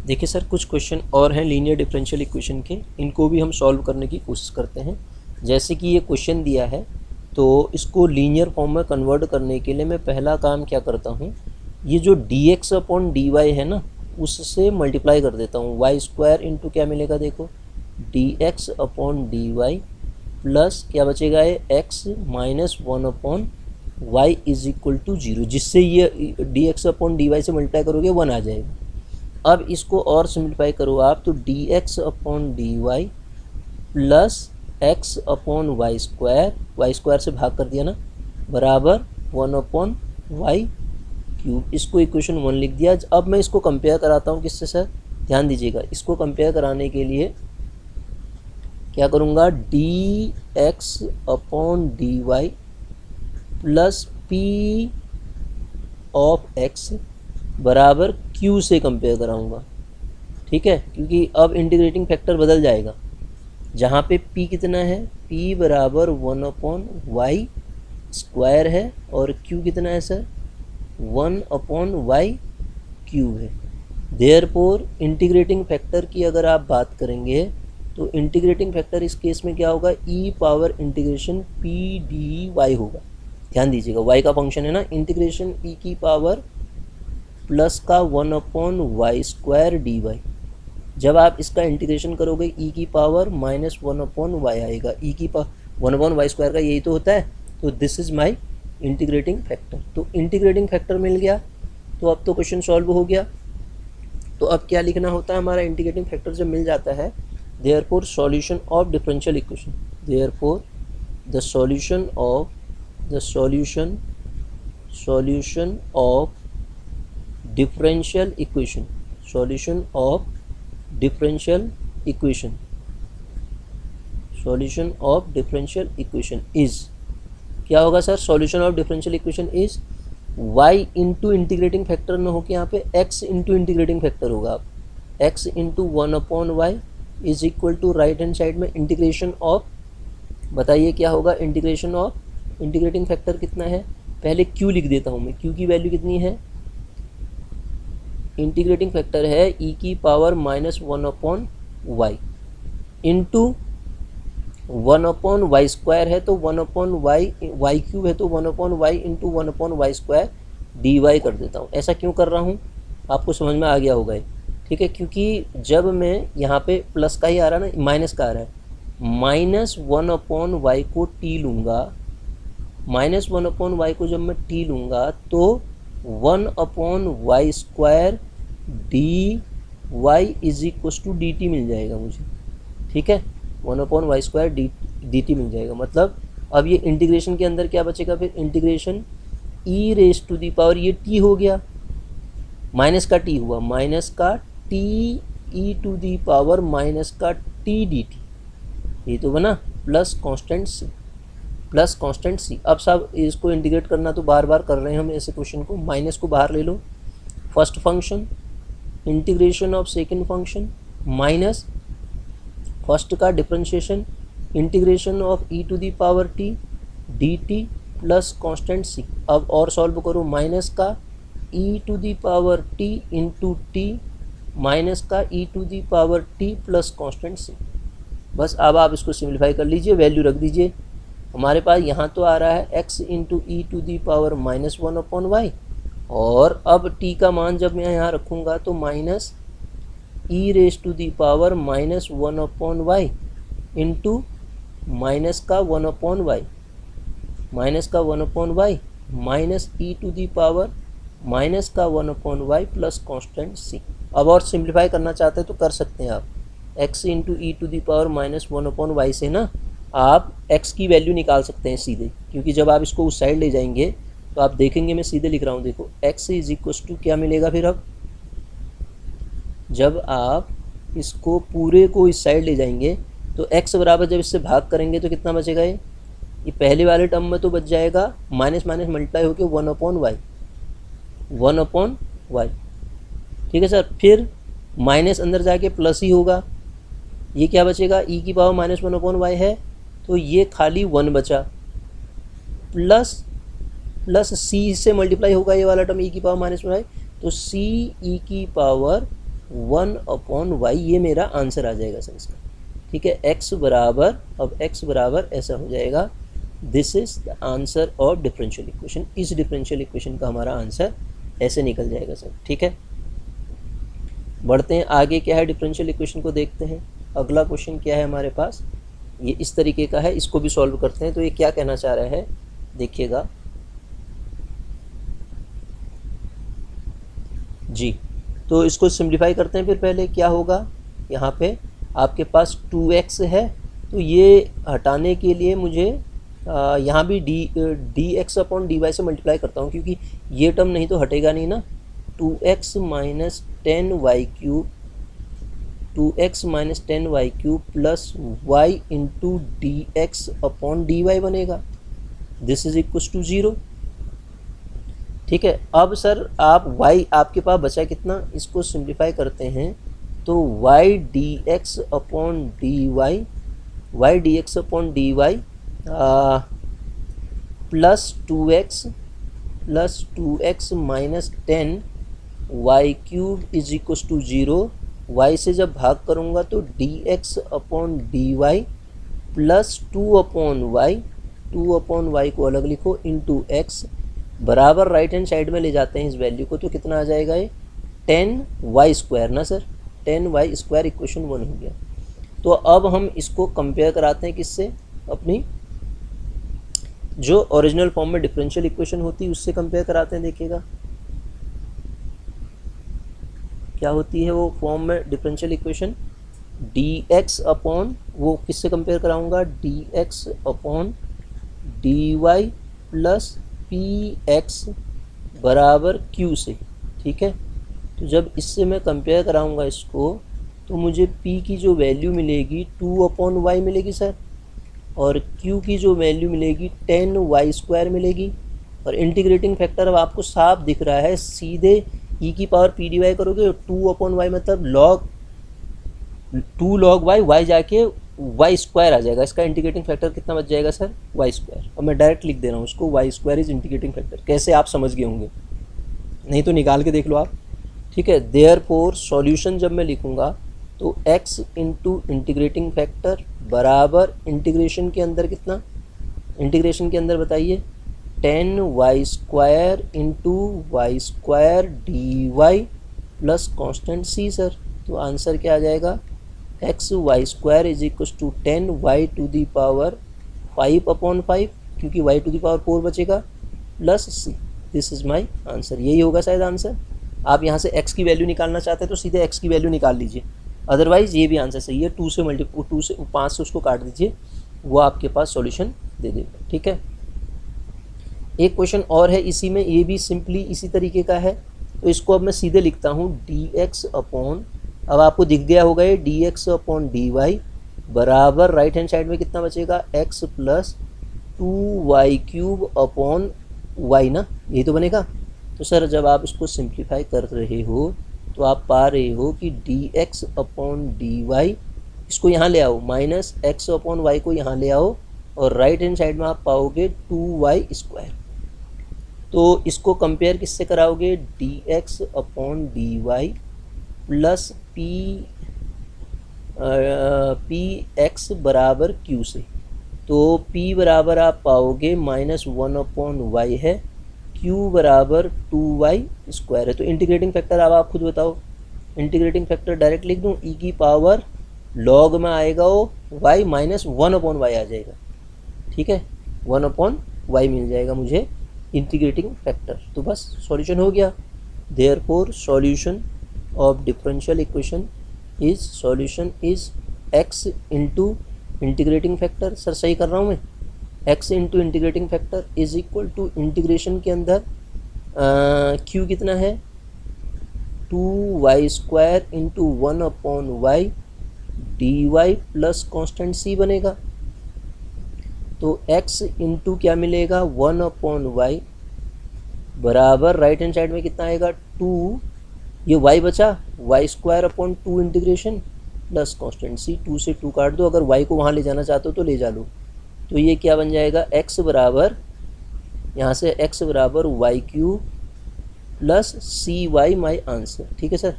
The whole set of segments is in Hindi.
देखिए सर, कुछ क्वेश्चन और हैं लीनियर डिफरेंशियल इक्वेशन के, इनको भी हम सॉल्व करने की कोशिश करते हैं। जैसे कि ये क्वेश्चन दिया है तो इसको लीनियर फॉर्म में कन्वर्ट करने के लिए मैं पहला काम क्या करता हूँ, ये जो dx अपॉन dy है ना, उससे मल्टीप्लाई कर देता हूँ। वाई स्क्वायर इंटू क्या मिलेगा, देखो dx अपॉन dy प्लस क्या बचेगा, ये x minus 1 upon y is equal to 0, जिससे ये dx अपॉन dy से मल्टीप्लाई करोगे 1 आ जाएगा। अब इसको और सिंप्लीफाई करो आप तो dx upon dy plus x upon y square से भाग कर दिया ना, बराबर 1 अपॉन वाई क्यूब। इसको इक्वेशन 1 लिख दिया। अब मैं इसको कंपेयर कराता हूँ किससे सर, ध्यान दीजिएगा। इसको कंपेयर कराने के लिए क्या करूँगा, dx upon dy plus p of x बराबर q से कंपेयर कराऊंगा, ठीक है, क्योंकि अब इंटीग्रेटिंग फैक्टर बदल जाएगा। जहाँ पे p कितना है, p बराबर 1 अपॉन वाई स्क्वायर है और q कितना है सर, 1 अपॉन वाई क्यूब है। देयरफॉर इंटीग्रेटिंग फैक्टर की अगर आप बात करेंगे तो इंटीग्रेटिंग फैक्टर इस केस में क्या होगा, e power integration p dy होगा। ध्यान दीजिएगा, y का फंक्शन है ना, इंटीग्रेशन e की पावर प्लस का 1 upon y square d y. जब आप इसका इंटीग्रेशन करोगे e की पावर माइनस 1 अपॉन वाई आएगा। e की पावर 1 अपॉन वाई स्क्वायर का यही तो होता है। तो this is my integrating factor. तो इंटीग्रेटिंग फैक्टर मिल गया, तो अब तो क्वेश्चन सॉल्व हो गया। तो अब क्या लिखना होता है हमारा, इंटीग्रेटिंग फैक्टर जब मिल जाता है, therefore solution of differential equation, therefore the solution of differential equation, solution of differential equation is क्या होगा sir, solution of differential equation is y into integrating factor में हो के यहाँ पे x इंटू इंटीग्रेटिंग फैक्टर होगा। आप x into 1 upon y is equal to right hand side में इंटीग्रेशन ऑफ, बताइए क्या होगा, इंटीग्रेशन ऑफ इंटीग्रेटिंग फैक्टर कितना है, पहले q लिख देता हूँ मैं। q की वैल्यू कितनी है, इंटीग्रेटिंग फैक्टर है e की power minus 1 upon y into 1 upon y square है तो 1 अपॉन वाई क्यूब है तो 1 upon y into 1 upon y square d y कर देता हूँ। ऐसा क्यों कर रहा हूँ, आपको समझ में आ गया होगा, ठीक है, क्योंकि जब मैं यहाँ पे प्लस का ही आ रहा है ना, माइनस का आ रहा है, माइनस 1 अपॉन वाई को टी लूँगा, माइनस 1 अपॉन वाई को जब मैं टी लूँगा तो 1 upon y square d y is equal to d t मिल जाएगा मुझे, ठीक है, 1 upon y square d t मिल जाएगा। मतलब अब ये इंटीग्रेशन के अंदर क्या बचेगा, फिर integration e raise to the power, ये टी हो गया, माइनस का टी हुआ, माइनस का t e to the power minus का टी डी टी, ये तो बना, प्लस कांस्टेंट सी। अब सब इसको इंटीग्रेट करना तो बार बार कर रहे हैं हम ऐसे क्वेश्चन को, माइनस को बाहर ले लो, first function integration of second function minus first का differentiation integration of e to the power t d t plus constant c. अब और सॉल्व करो, माइनस का e to the power t into t minus का e to the power t plus constant c. बस अब आप इसको सिंप्लीफाई कर लीजिए, वैल्यू रख दीजिए। हमारे पास यहाँ तो आ रहा है x into e to the power minus 1 upon y, और अब t का मान जब मैं यहाँ रखूँगा तो minus e raise to the power minus 1 upon y into minus का 1 अपॉन वाई, माइनस का 1 upon y minus e to the power minus का 1 upon y plus constant c. अब और सिंप्लीफाई करना चाहते हैं तो कर सकते हैं आप, x into e to the power minus 1 upon y से ना आप x की वैल्यू निकाल सकते हैं सीधे, क्योंकि जब आप इसको उस साइड ले जाएंगे तो आप देखेंगे, मैं सीधे लिख रहा हूँ, देखो x इज इक्व टू क्या मिलेगा फिर, अब जब आप इसको पूरे को इस साइड ले जाएंगे तो x बराबर जब इससे भाग करेंगे तो कितना बचेगा, ये पहले वाले टर्म में तो बच जाएगा माइनस माइनस मल्टीप्लाई होकर 1 अपॉन वाई, ठीक है सर। फिर माइनस अंदर जाके प्लस ही होगा, ये क्या बचेगा, e की पावर माइनस 1 अपॉन वाई है तो ये खाली 1 बचा, प्लस c से मल्टीप्लाई होगा ये वाला टर्म e की पावर माइनस वाई, तो c e की पावर 1/y, ये मेरा आंसर आ जाएगा सर इसका। ठीक है, x बराबर, अब x बराबर ऐसा हो जाएगा, this is the answer of differential equation. इस डिफरेंशियल इक्वेशन का हमारा आंसर ऐसे निकल जाएगा सर। ठीक है, बढ़ते हैं आगे, क्या है डिफरेंशियल इक्वेशन को देखते हैं। अगला क्वेश्चन क्या है हमारे पास, ये इस तरीके का है, इसको भी सॉल्व करते हैं। तो ये क्या कहना चाह रहा है, देखिएगा जी। तो इसको सिंप्लीफाई करते हैं, फिर पहले क्या होगा, यहाँ पे आपके पास 2x है, तो ये हटाने के लिए मुझे यहाँ भी dx/dy से मल्टीप्लाई करता हूँ, क्योंकि ये टर्म नहीं तो हटेगा नहीं ना। 2x minus 10y³ plus y into dx/dy बनेगा, दिस इज इक्वल टू 0। ठीक है, अब सर आप y आपके पास बचा कितना, इसको सिंप्लीफाई करते हैं तो y dx/dy plus 2x minus 10y³ is equal to 0। y से जब भाग करूँगा तो dx/dy प्लस 2/y को अलग लिखो इंटू x बराबर राइट हैंड साइड में ले जाते हैं इस वैल्यू को, तो कितना आ जाएगा ये 10y² ना सर, 10y² इक्वेशन 1 हो गया। तो अब हम इसको कंपेयर कराते हैं किससे, अपनी जो ओरिजिनल फॉर्म में डिफरेंशियल इक्वेशन होती है उससे कंपेयर कराते हैं। देखिएगा क्या होती है वो फॉर्म में डिफरेंशियल इक्वेशन, वो किससे कंपेयर कराऊंगा, dx/dy प्लस px बराबर q से। ठीक है, तो जब इससे मैं कंपेयर कराऊंगा इसको, तो मुझे p की जो वैल्यू मिलेगी 2/y मिलेगी सर, और q की जो वैल्यू मिलेगी 10y² मिलेगी। और इंटीग्रेटिंग फैक्टर अब आपको साफ दिख रहा है, सीधे e की पावर p dy करोगे, 2/y मतलब टू लॉग y जाके y² आ जाएगा। इसका इंटीग्रेटिंग फैक्टर कितना बच जाएगा सर, y²। और मैं डायरेक्ट लिख दे रहा हूँ उसको, y² इज इंटीग्रेटिंग फैक्टर। कैसे आप समझ गए होंगे, नहीं तो निकाल के देख लो आप। ठीक है, देयरफॉर सॉल्यूशन जब मैं लिखूँगा तो x इंटू इंटीग्रेटिंग फैक्टर बराबर इंटीग्रेशन के अंदर कितना, इंटीग्रेशन के अंदर बताइए 10y² into y² dy plus constant c sir. तो आंसर क्या आ जाएगा, xy² is equal to 10y⁵ 5/5, क्योंकि y⁴ बचेगा, plus c। This is my answer, यही होगा शायद आंसर। आप यहाँ से x की वैल्यू निकालना चाहते हैं तो सीधे x की वैल्यू निकाल लीजिए, अदरवाइज ये भी आंसर सही है। 2 से 5 से उसको काट दीजिए, वो आपके पास सॉल्यूशन दे देगा। ठीक है, एक क्वेश्चन और है इसी में, ये भी सिंपली इसी तरीके का है। तो इसको अब मैं सीधे लिखता हूँ अब आपको दिख गया होगा ये dx/dy बराबर राइट हैंड साइड में कितना बचेगा, x प्लस 2y³ ना, यही तो बनेगा। तो सर जब आप इसको सिंप्लीफाई कर रहे हो तो आप पा रहे हो कि dx/dy, इसको यहाँ ले आओ, माइनस x/y को यहाँ ले आओ, और राइट हैंड साइड में आप पाओगे 2y²। तो इसको कंपेयर किससे कराओगे, dx/dy प्लस px बराबर q से। तो p बराबर आप पाओगे -1/y है, q बराबर 2y² है। तो इंटीग्रेटिंग फैक्टर अब आप खुद बताओ, इंटीग्रेटिंग फैक्टर डायरेक्ट लिख दूँ, e की पावर लॉग में आएगा वो y माइनस 1/y आ जाएगा। ठीक है, 1/y मिल जाएगा मुझे इंटीग्रेटिंग फैक्टर। तो बस सॉल्यूशन हो गया। Therefore solution of differential equation is x into integrating factor. Sir सही कर रहा हूँ मैं, x into integrating factor is equal to integration के अंदर q कितना है 2y² into 1/y dy plus constant c बनेगा। तो x इंटू क्या मिलेगा 1/y बराबर राइट हैंड साइड में कितना आएगा 2, ये y बचा y²/2 integration plus constant c। 2 से 2 काट दो, अगर y को वहाँ ले जाना चाहते हो तो ले जा लो। तो ये क्या बन जाएगा x बराबर, यहाँ से x बराबर y³ plus cy my answer. ठीक है सर,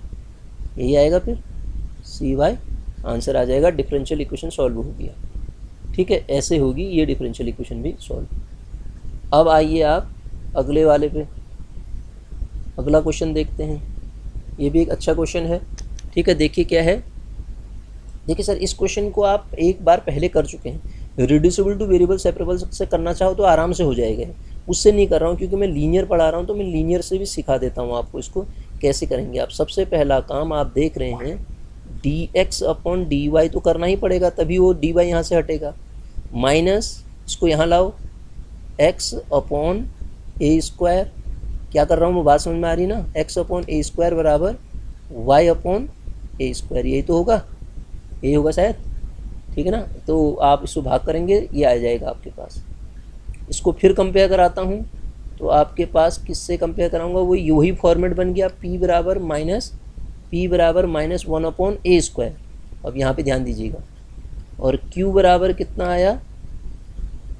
यही आएगा फिर सी वाई आंसर आ जाएगा। डिफरेंशियल इक्वेशन सॉल्व हो गया। ठीक है, ऐसे होगी ये डिफरेंशियल इक्वेशन भी सॉल्व। अब आइए आप अगले वाले पे, अगला क्वेश्चन देखते हैं। ये भी एक अच्छा क्वेश्चन है। ठीक है, देखिए क्या है। देखिए सर, इस क्वेश्चन को आप एक बार पहले कर चुके हैं। रिड्यूसिबल टू वेरिएबल सेपरेबल से करना चाहो तो आराम से हो जाएगा। उससे नहीं कर रहा हूँ क्योंकि मैं लीनियर पढ़ा रहा हूँ, तो मैं लीनियर से भी सिखा देता हूँ आपको इसको कैसे करेंगे आप। सबसे पहला काम आप देख रहे हैं, d x upon d y तो करना ही पड़ेगा, तभी वो डी वाई यहाँ से हटेगा। माइनस इसको यहाँ लाओ, एक्स अपॉन ए स्क्वायर, क्या कर रहा हूँ मैं, बात समझ में आ रही ना। एक्स अपॉन ए स्क्वायर बराबर वाई अपॉन ए स्क्वायर, यही तो होगा, यही होगा शायद। ठीक है ना, तो आप इसको भाग करेंगे, ये आ जाएगा आपके पास। इसको फिर कंपेयर कराता हूँ, तो आपके पास किससे कंपेयर कराऊंगा, वो यही फॉर्मेट बन गया, p बराबर माइनस 1 अपॉन ए स्क्वायर। अब यहाँ पे ध्यान दीजिएगा, और q बराबर कितना आया,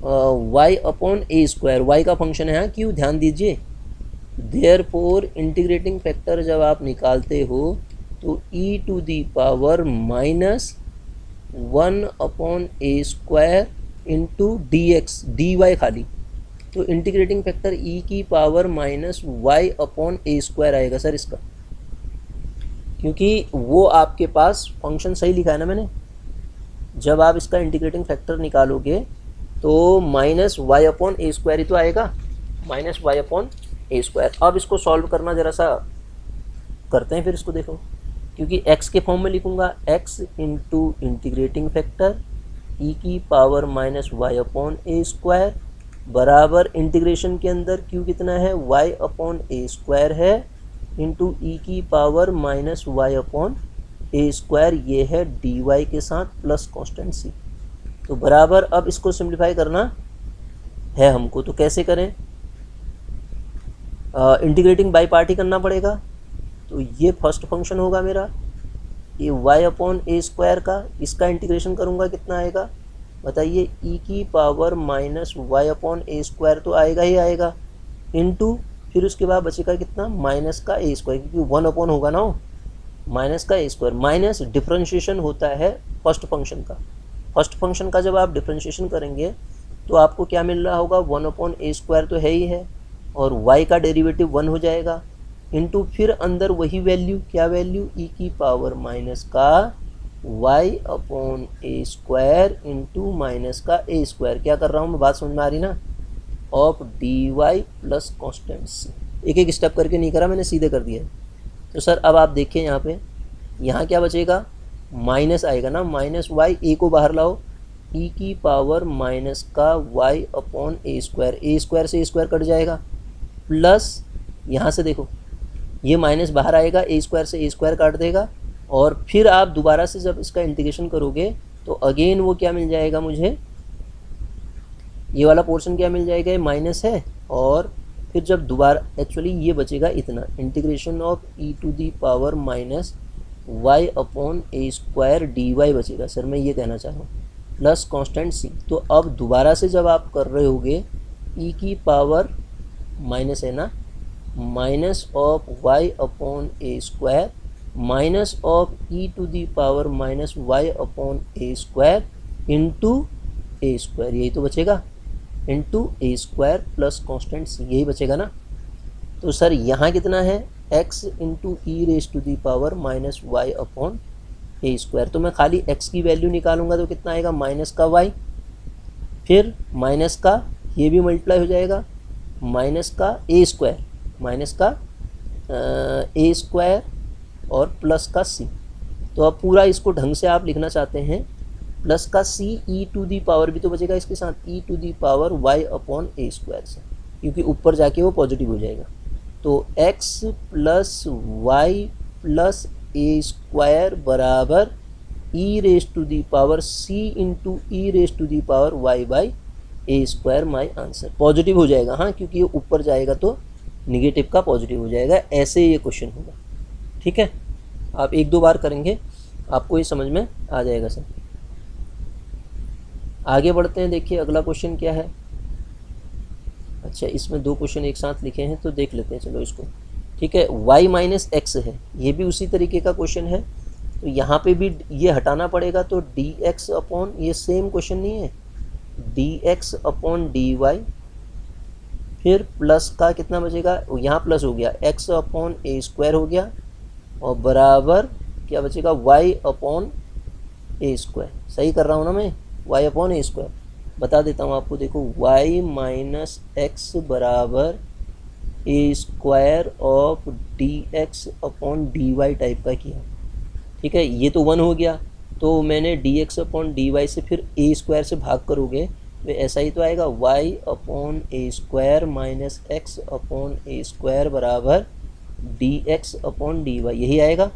y upon a square, Y का फंक्शन है यहाँ q, ध्यान दीजिए। देयरफॉर इंटीग्रेटिंग फैक्टर जब आप निकालते हो तो e to the power minus 1 upon a square into d x d y खाली, तो इंटीग्रेटिंग फैक्टर e की power minus y upon a square आएगा सर इसका, क्योंकि वो आपके पास फंक्शन सही लिखा है ना मैंने। जब आप इसका इंटीग्रेटिंग फैक्टर निकालोगे तो minus y upon a square ही तो आएगा, minus y upon a square. अब इसको सॉल्व करना ज़रा सा करते हैं फिर इसको, देखो, क्योंकि x के फॉर्म में लिखूंगा, x into integrating factor e की power minus y upon a square बराबर इंटीग्रेशन के अंदर q कितना है, y अपॉन ए स्क्वायर है, इंटू e की power minus y upon a square, ये है डी वाई के साथ प्लस कॉन्स्टेंट c। तो बराबर, अब इसको सिंप्लीफाई करना है हमको, तो कैसे करें, इंटीग्रेटिंग बाई पार्ट ही करना पड़ेगा। तो ये फर्स्ट फंक्शन होगा मेरा, ये y अपॉन ए स्क्वायर का, इसका इंटीग्रेशन करूँगा कितना आएगा बताइए, e की power minus y upon a square तो आएगा ही आएगा, इनटू फिर उसके बाद बचेगा कितना, माइनस का ए स्क्वायर, क्योंकि 1 अपॉन होगा ना वो, माइनस का ए स्क्वायर। माइनस डिफ्रेंशिएशन होता है फर्स्ट फंक्शन का। फर्स्ट फंक्शन का जब आप डिफ्रेंशिएशन करेंगे तो आपको क्या मिल रहा होगा, 1 अपॉन ए स्क्वायर तो है ही है, और y का डेरिवेटिव 1 हो जाएगा, इंटू फिर अंदर वही वैल्यू, क्या वैल्यू, e की पावर माइनस का y upon a square into minus का ए स्क्वायर। क्या कर रहा हूँ मैं, बात समझ में आ रही ना, of d y plus constant c. एक एक स्टेप करके नहीं करा मैंने, सीधे कर दिया। तो सर अब आप देखिए यहाँ पे, यहाँ क्या बचेगा, माइनस आएगा ना, माइनस वाई, ए को बाहर लाओ, e की पावर माइनस का y अपॉन ए स्क्वायर से ए स्क्वायर कट जाएगा, प्लस यहाँ से देखो ये माइनस बाहर आएगा, ए स्क्वायर से ए स्क्वायर काट देगा, और फिर आप दोबारा से जब इसका इंटीग्रेशन करोगे तो अगेन वो क्या मिल जाएगा मुझे, ये वाला पोर्शन क्या मिल जाएगा, ये माइनस है, और फिर जब दोबारा, एक्चुअली ये बचेगा इतना, integration of e to the power minus y upon a square d y बचेगा सर, मैं ये कहना चाह रहा हूँ, प्लस कॉन्स्टेंट सी। तो अब दोबारा से जब आप कर रहे होगे, e की पावर माइनस है ना, minus of y upon a square minus of e to the power minus y upon a square into a square, यही तो बचेगा, into a square plus constant c, यही बचेगा ना। तो सर यहाँ कितना है, x into e raise to the power minus y upon a square. तो मैं खाली x की वैल्यू निकालूंगा तो कितना आएगा, माइनस का y, फिर माइनस का ये भी मल्टीप्लाई हो जाएगा, माइनस का ए स्क्वायर, माइनस का ए स्क्वायर और प्लस का c। तो अब पूरा इसको ढंग से आप लिखना चाहते हैं, प्लस का c e to the power भी तो बचेगा इसके साथ, e to the power y upon a square से, क्योंकि ऊपर जाके वो पॉजिटिव हो जाएगा। तो x plus y plus a square बराबर e raise to the power c into e raise to the power y by a square, my answer. Positive हो जाएगा हाँ, क्योंकि ये ऊपर जाएगा तो निगेटिव का पॉजिटिव हो जाएगा, ऐसे ये क्वेश्चन होगा। ठीक है, आप एक दो बार करेंगे आपको ये समझ में आ जाएगा सर। आगे बढ़ते हैं, देखिए अगला क्वेश्चन क्या है। अच्छा, इसमें दो क्वेश्चन एक साथ लिखे हैं तो देख लेते हैं, चलो इसको। ठीक है। y माइनस एक्स है, ये भी उसी तरीके का क्वेश्चन है, तो यहाँ पे भी ये हटाना पड़ेगा, तो dx अपॉन, ये सेम क्वेश्चन नहीं है, dx अपॉन dy, फिर प्लस का कितना बचेगा, यहाँ प्लस हो गया, x अपॉन ए स्क्वायर हो गया, और बराबर क्या बचेगा, y अपॉन ए स्क्वायर। सही कर रहा हूँ ना मैं, y अपॉन ए स्क्वायर। बता देता हूँ आपको, देखो y माइनस एक्स बराबर a square of d x upon d y type का किया, ठीक है। ये तो 1 हो गया, तो मैंने d x upon d y से फिर ए स्क्वायर से भाग करोगे तो ऐसा ही तो आएगा, y upon a square minus x upon a square बराबर d x upon d y, यही आएगा।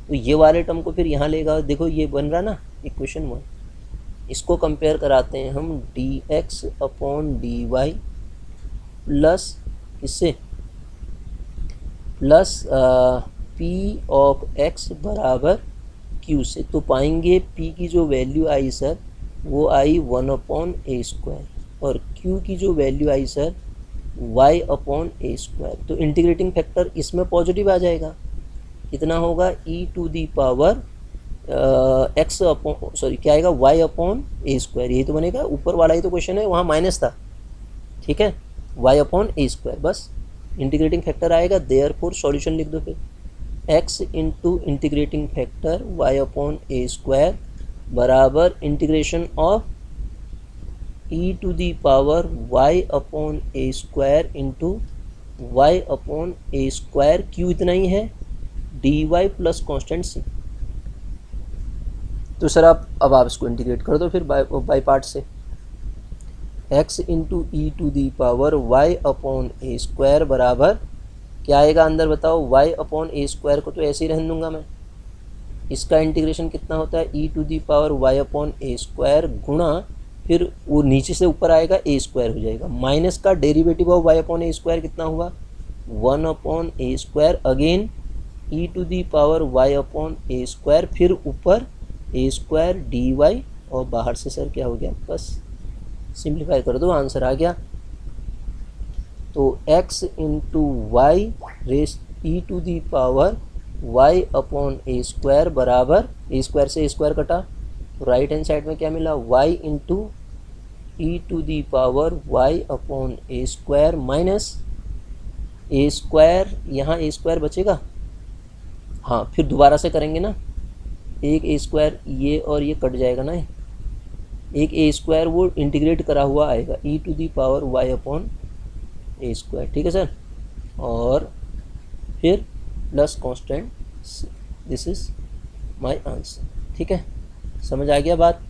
तो ये वाले टर्म को फिर यहाँ लेगा, देखो ये बन रहा ना इक्वेशन 1। इसको कंपेयर कराते हैं हम, d x upon d y plus इससे प्लस पी ऑफ एक्स बराबर क्यू से, तो पाएंगे p की जो वैल्यू आई सर वो आई 1 अपॉन ए स्क्वायर, और q की जो वैल्यू आई sir y upon a square. तो इंटीग्रेटिंग फैक्टर इसमें पॉजिटिव आ जाएगा, कितना होगा, e to the power x upon, sorry क्या आएगा, y अपॉन ए स्क्वायर, यही तो बनेगा। ऊपर वाला ही तो क्वेश्चन है, वहाँ माइनस था, ठीक है, y अपॉन ए स्क्वायर, बस इंटीग्रेटिंग फैक्टर आएगा। देयरफॉर सॉल्यूशन लिख दो फिर, x into integrating factor y upon a square बराबर integration of e to the power y upon a square into y upon a square, q इतना ही है, dy प्लस कॉन्स्टेंट c। तो सर अब आप इसको इंटीग्रेट कर दो फिर बाय पार्ट से, x into e to the power y upon a square बराबर क्या आएगा अंदर बताओ, y अपॉन ए स्क्वायर को तो ऐसे ही रहने दूंगा मैं, इसका इंटीग्रेशन कितना होता है, e to the power y upon a square गुणा, फिर वो नीचे से ऊपर आएगा ए स्क्वायर हो जाएगा, माइनस का derivative of y upon a square कितना हुआ, 1 upon a square, again e to the power y upon a square, फिर ऊपर ए स्क्वायर डी वाई, और बाहर से सर क्या हो गया, बस सिंप्लीफाई कर दो, आंसर आ गया। तो x into y raise e to the power y upon a square बराबर, ए स्क्वायर से ए स्क्वायर कटा, तो राइट हैंड साइड में क्या मिला, y into e to the power y upon a square minus a square, यहाँ ए स्क्वायर बचेगा, हाँ फिर दोबारा से करेंगे ना, एक ए स्क्वायर ये और ये कट जाएगा ना, एक ए स्क्वायर वो इंटीग्रेट करा हुआ आएगा, e to the power y upon a square, ठीक है सर, और फिर plus constant, this is my answer, ठीक है, समझ आ गया बात।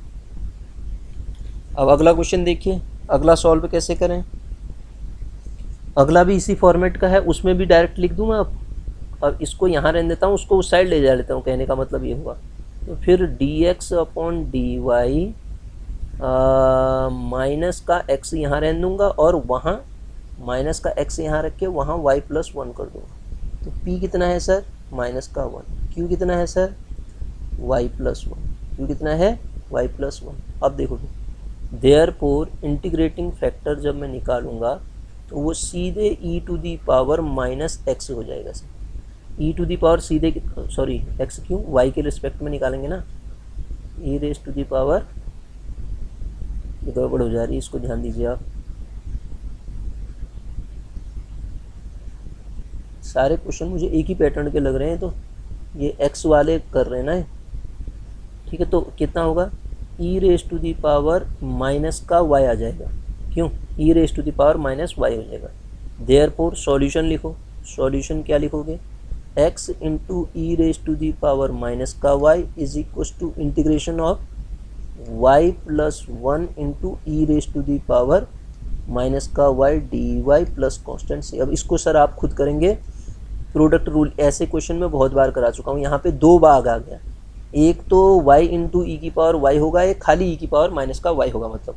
अब अगला क्वेश्चन देखिए, अगला सॉल्व कैसे करें। अगला भी इसी फॉर्मेट का है, उसमें भी डायरेक्ट लिख दूँ मैं अब इसको यहाँ रहने देता हूँ, उसको उस साइड ले जा लेता हूँ, कहने का मतलब ये हुआ। तो फिर dx upon d y minus का x यहाँ रहने दूँगा, और वहाँ माइनस का x यहाँ रख के वहाँ y प्लस 1 कर दूँगा। तो p कितना है सर, माइनस का 1, q कितना है सर, y प्लस 1, q कितना है, y प्लस 1। अब देखो देयरफॉर इंटीग्रेटिंग फैक्टर जब मैं निकालूंगा तो वो सीधे e to the power minus x हो जाएगा sir, e to the power सीधे, सॉरी x क्यों, y के रिस्पेक्ट में निकालेंगे ना, e raise to the power, ये गड़बड़ हो जा रही है, इसको ध्यान दीजिए आप। सारे क्वेश्चन मुझे एक ही पैटर्न के लग रहे हैं, तो ये x वाले कर रहे हैं ना, ठीक है। तो कितना होगा, e raise to the power minus का y आ जाएगा, क्यों, e raise to the power minus y हो जाएगा। देयरफॉर सॉल्यूशन लिखो, सॉल्यूशन क्या लिखोगे, x into e raise to the power minus का y is equal to integration of y plus 1 into e raise to the power minus का y d y plus constant c। अब इसको सर आप खुद करेंगे, प्रोडक्ट रूल ऐसे क्वेश्चन में बहुत बार करा चुका हूँ। यहाँ पे दो भाग आ गया, एक तो y इंटू ई की पावर y होगा, एक खाली e की पावर माइनस का y होगा, मतलब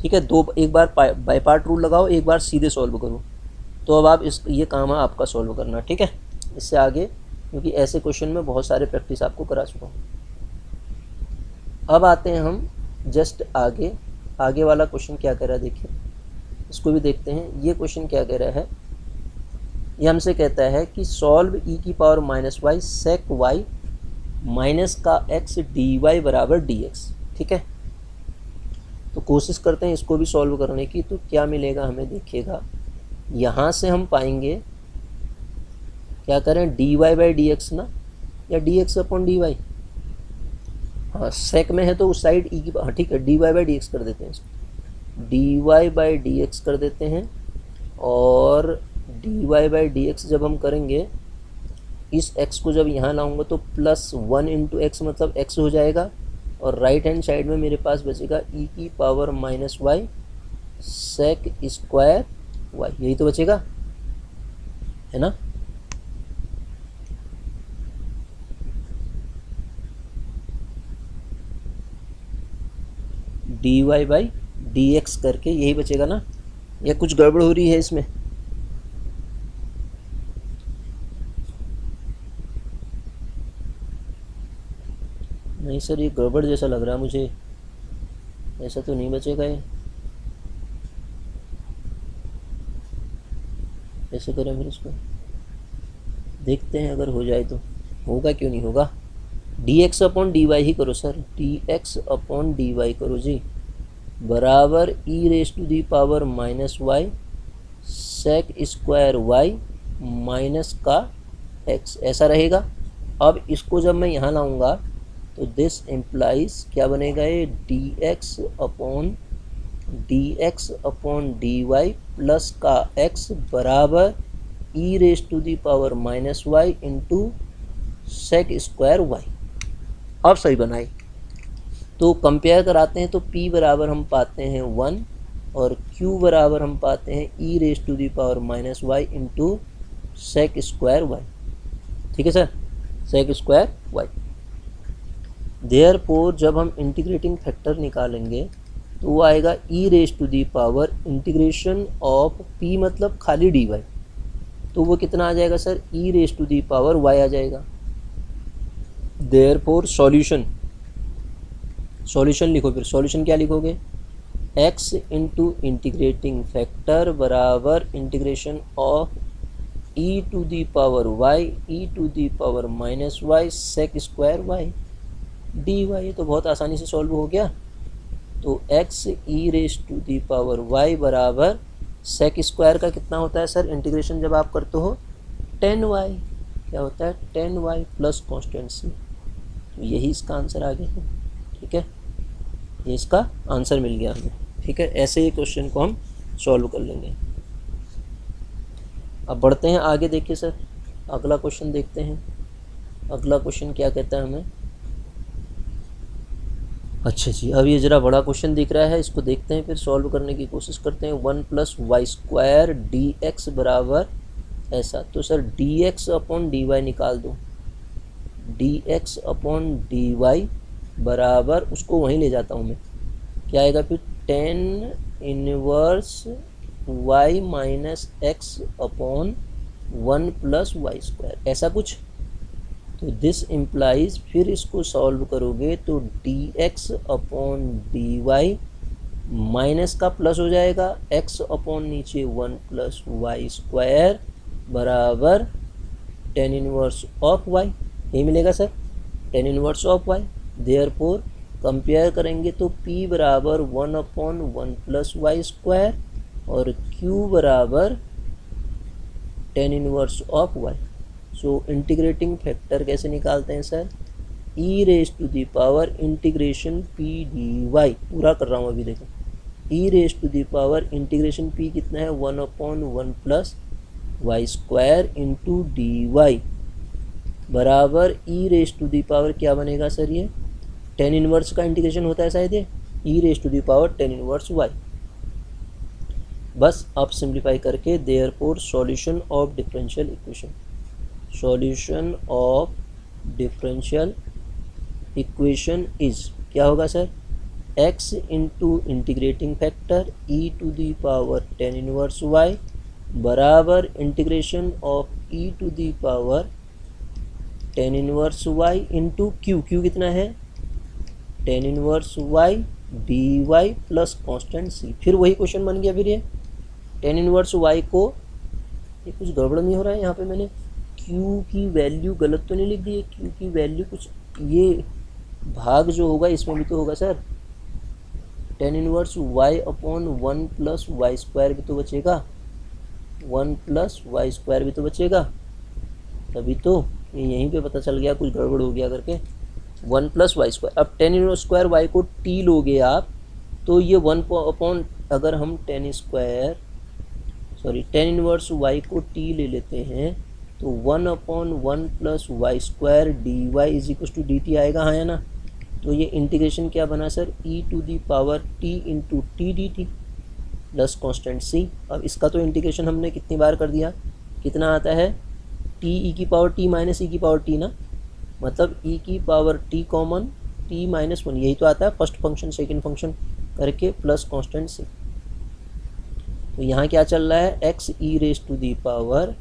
ठीक है। दो, एक बार बाय पार्ट रूल लगाओ, एक बार सीधे सॉल्व करो। तो अब आप ये काम है आपका सॉल्व करना, ठीक है, इससे आगे, क्योंकि ऐसे क्वेश्चन में बहुत सारे प्रैक्टिस आपको करा चुका हूँ। अब आते हैं हम जस्ट आगे वाला क्वेश्चन क्या कह रहा है, देखिए इसको भी देखते हैं। ये क्वेश्चन क्या कह रहा है, ये हमसे कहता है कि सॉल्व ई की power minus y sec y minus का एक्स डी वाई बराबर डी एक्स। ठीक है, तो कोशिश करते हैं इसको भी सॉल्व करने की। तो क्या मिलेगा हमें, देखिएगा यहाँ से हम पाएंगे, क्या करें, d y by d x ना, या d x upon d y. हाँ, सेक में है तो उस साइड ई की, हाँ ठीक है, d y by d x कर देते हैं इसको, d y by d x कर देते हैं। और d y by d x जब हम करेंगे, इस x को जब यहाँ लाऊंगा तो प्लस 1 इंटू एक्स मतलब x हो जाएगा, और राइट हैंड साइड में मेरे पास बचेगा e की power minus y sec square y, यही तो बचेगा, है ना। D y by d x करके यही बचेगा ना, या कुछ गड़बड़ हो रही है इसमें। नहीं सर, ये गड़बड़ जैसा लग रहा है मुझे, ऐसा तो नहीं बचेगा ये। कैसे करें फिर इसको, देखते हैं अगर हो जाए तो। होगा, क्यों नहीं होगा। D x upon d y ही करो sir, d x upon d y करो जी, बराबर e raise to the power minus y sec square y minus का एक्स, ऐसा रहेगा। अब इसको जब मैं यहाँ लाऊंगा तो दिस इम्प्लाइज क्या बनेगा, ये d x upon d y plus का एक्स बराबर e raise to the power minus y into sec square y. अब सही बनाई तो कंपेयर कराते हैं, तो p बराबर हम पाते हैं 1 और q बराबर हम पाते हैं e raise to the power minus y into sec square y. ठीक है sir, sec square y. Therefore जब हम इंटीग्रेटिंग फैक्टर निकालेंगे तो वो आएगा e raise to the power integration of p मतलब खाली डी वाई, तो वो कितना आ जाएगा sir, e raise to the power y आ जाएगा। देयरफॉर सॉल्यूशन लिखो, फिर सॉल्यूशन क्या लिखोगे, x इंटू इंटीग्रेटिंग फैक्टर बराबर integration of e to the power y e to the power minus y sec square y d y. तो बहुत आसानी से सॉल्व हो गया। तो x e raise to the power y बराबर सेक स्क्वायर का कितना होता है सर, इंटीग्रेशन जब आप करते हो 10y, क्या होता है 10y प्लस कॉन्स्टेंट c। तो यही इसका आंसर आ गया है। ठीक है, ये इसका आंसर मिल गया हमें। ठीक है, ऐसे ही क्वेश्चन को हम सॉल्व कर लेंगे। अब बढ़ते हैं आगे, देखिए सर अगला क्वेश्चन देखते हैं। अगला क्वेश्चन क्या कहता है हमें, अच्छा जी, अब ये ज़रा बड़ा क्वेश्चन दिख रहा है, इसको देखते हैं फिर सॉल्व करने की कोशिश करते हैं। 1 plus y square d x बराबर ऐसा, तो sir d x upon d y निकाल दो, d x upon d y बराबर, उसको वहीं ले जाता हूँ मैं, क्या आएगा फिर 10 inverse y minus x upon 1 plus y square, ऐसा कुछ। तो दिस इम्प्लाइज, फिर इसको सॉल्व करोगे तो d x upon d y minus का प्लस हो जाएगा, एक्स अपॉन नीचे 1 प्लस वाई स्क्वायर बराबर 10 इनवर्स ऑफ वाई, यही मिलेगा sir 10 inverse of y. Therefore compare करेंगे तो p बराबर 1 अपॉन 1 प्लस वाई स्क्वायर और q बराबर 10 inverse of y. So integrating factor कैसे निकालते हैं sir, e raise to the power integration p dy, पूरा कर रहा हूँ अभी देखो, e raise to the power integration p कितना है 1 upon 1 plus y square into d y बराबर e raise to the power क्या बनेगा सर, ये 10 इनवर्स का इंटीग्रेशन होता है शायद ये, e raise to the power 10 inverse y. बस आप सिंप्लीफाई करके, therefore solution of differential equation, solution of differential equation is क्या होगा sir, x into integrating factor e to the power 10 inverse y बराबर integration of e to the power 10 inverse y into q, q कितना है 10 inverse y d y plus constant c. फिर वही क्वेश्चन बन गया, फिर ये 10 इनवर्स वाई को ये कुछ गड़बड़ नहीं हो रहा है यहाँ पे? मैंने q की वैल्यू गलत तो नहीं लिख दी है? q की वैल्यू कुछ, ये भाग जो होगा इसमें भी तो होगा sir, tan inverse y upon 1 plus y square भी तो बचेगा, 1 प्लस वाई स्क्वायर भी तो बचेगा, तभी तो ये यहीं पे पता चल गया कुछ गड़बड़ हो गया करके। 1 प्लस वाई स्क्वायर, अब tan इनवर्स स्क्वायर y को t लोगे आप तो ये 1 अपॉन, अगर हम tan इनवर्स y को t ले लेते हैं तो 1 upon 1 plus y square d y is equal to d t आएगा, हाँ या ना? तो ये इंटीग्रेशन क्या बना sir, e to the power t into t d t plus constant c। अब इसका तो इंटीग्रेशन हमने कितनी बार कर दिया, कितना आता है, t e की पावर t माइनस e की पावर t ना, मतलब e की power t common t minus 1, यही तो आता है फर्स्ट फंक्शन सेकंड फंक्शन करके प्लस कॉन्स्टेंट c। तो यहाँ क्या चल रहा है, x e raise to the power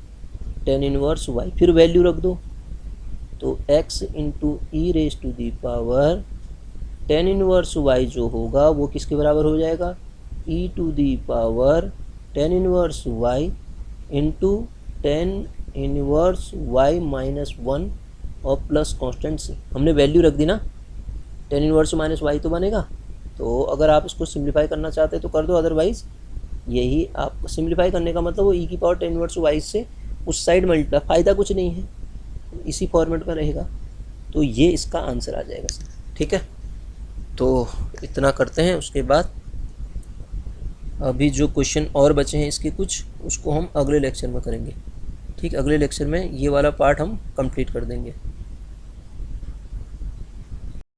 tan inverse y, फिर वैल्यू रख दो, तो x into e raise to the power tan inverse y जो होगा वो किसके बराबर हो जाएगा, e to the power tan inverse y into tan inverse y minus 1 और प्लस कॉन्स्टेंट c। हमने वैल्यू रख दी ना, tan इनवर्स माइनस y तो बनेगा। तो अगर आप इसको सिंप्लीफाई करना चाहते हैं तो कर दो, अदरवाइज़ यही आप सिंप्लीफाई करने का मतलब वो e की पावर tan इनवर्स y से उस साइड मल्टीप्लाई, फ़ायदा कुछ नहीं है, इसी फॉर्मेट में रहेगा। तो ये इसका आंसर आ जाएगा सर, ठीक है। तो इतना करते हैं, उसके बाद अभी जो क्वेश्चन और बचे हैं इसके कुछ, उसको हम अगले लेक्चर में करेंगे, ठीक। अगले लेक्चर में ये वाला पार्ट हम कंप्लीट कर देंगे।